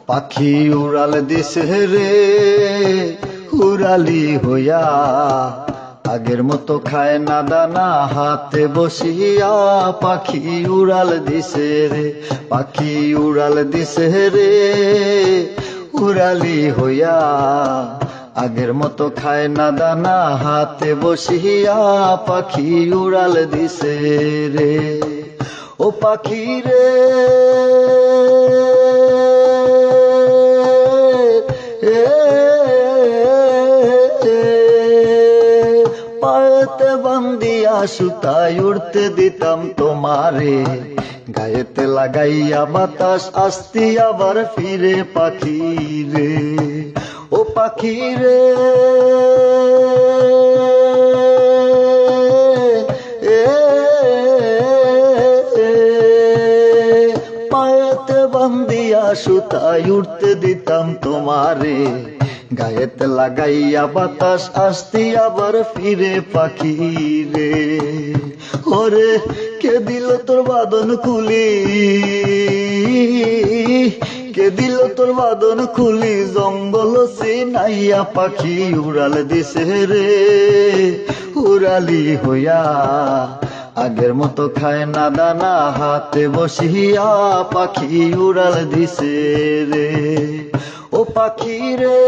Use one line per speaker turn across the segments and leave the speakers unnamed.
পাখি উড়াল দিছে রে উড়ালি হইয়া, আগের মতো খায় না দানা হাতে বসিয়া। পাখি উড়াল দিছে রে, পাখি উড়াল দিছে রে উড়ালি হইয়া, আগের মতো খায় না দানা হাতে বসিয়া। পাখি উড়াল দিছে রে, ও পাখি রে পায়েতে বান্দিয়া সুতায় উড়তে দিতাম তোমারে, গায়েতে লাগাইয়া বাতাস আসতি আবার ফিরে। পাখি রে, ও পাখি রে পায়েতে বান্দিয়া সুতায় উড়তে দিতাম তোমারে, গায়েতে লাগাইয়া বাতাস আসতি আবার ফিরে। পাখি রে, ওরে কে দিল তোর বাঁধন খুলি, কে দিল তোর বাঁধন খুলি জঙ্গল সিনাইয়া। পাখি উড়াল দিছে রে উড়ালি হইয়া, আগের মতো খায় না দানা হাতে বসিয়া। পাখি উড়াল দিছে রে, ও পাখি রে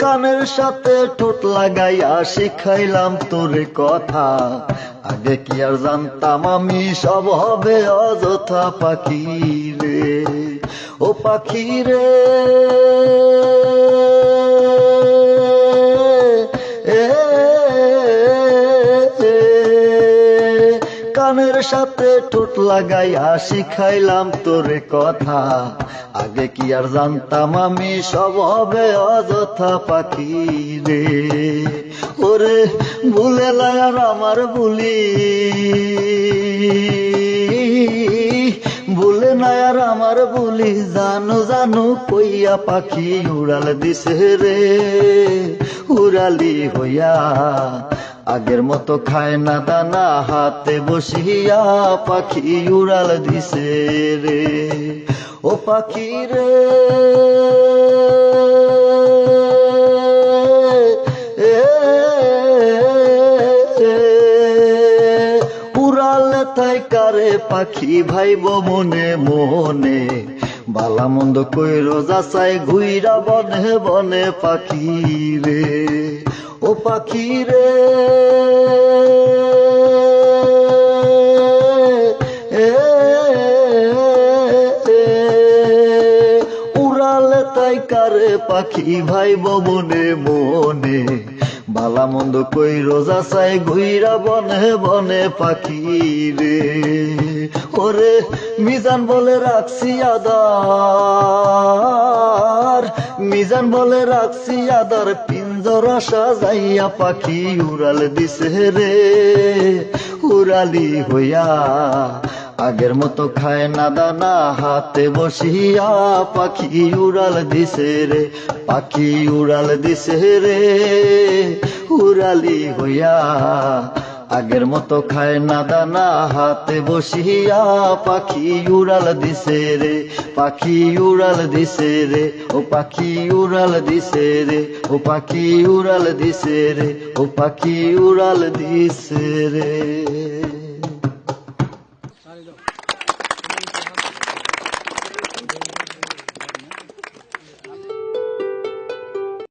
কানের সাথে ঠোঁট লাগাইয়া শিখাইলাম তোরে কথা, আগে কি আর জানতাম আমি সব হবে অযথা। পাখি রে, ও পাখি রে কানের সাথে ঠোঁট লাগাইয়া শিখাইলাম তোরে কথা, আগে কি আর জানতাম আমি সব হবে অযথা। পাখি রে, ওরে ভুলে না আর আমার ভুলি, ভুলে না আর আমার ভুলি জানু জানু কইয়া। পাখি উড়াল দিছে রে উড়ালি হইয়া, আগের মতো খায় না দানা হাতে বসিয়া। পাখি উড়াল দিছে রে, ও পাখি রে উড়াল তাই কারে পাখি ভাইব মনে মনে, বালা মন্দ কইরো যাচাই ঘুইরা বনে বনে। পাখি রে, ও পাখি রে উড়াল তাই কারে পাখি ভাইব মনে মনে, বালা মন্দ কইরো যাচাই ঘুইরা বনে বনে। পাখি রে, ওরে মিজান বলে রাখছি আদার, মিজান বলে রাখছি আদার পিঞ্জরা সাজাইয়া। পাখি উড়াল দিছে রে উড়ালি হইয়া, আগের মতো খায় না দানা হাতে বসিয়া। পাখি উড়াল দিছে রে, পাখি উড়াল দিছে রে উড়ালি হইয়া, আগের মতো খায় না দানা হাতে বসিয়া। পাখি উড়াল দিছে রে, পাখি উড়াল দিছে রে, ও পাখি উড়াল দিছে রে, ও পাখি উড়াল দিছে রে, ও পাখি উড়াল দিছে রে।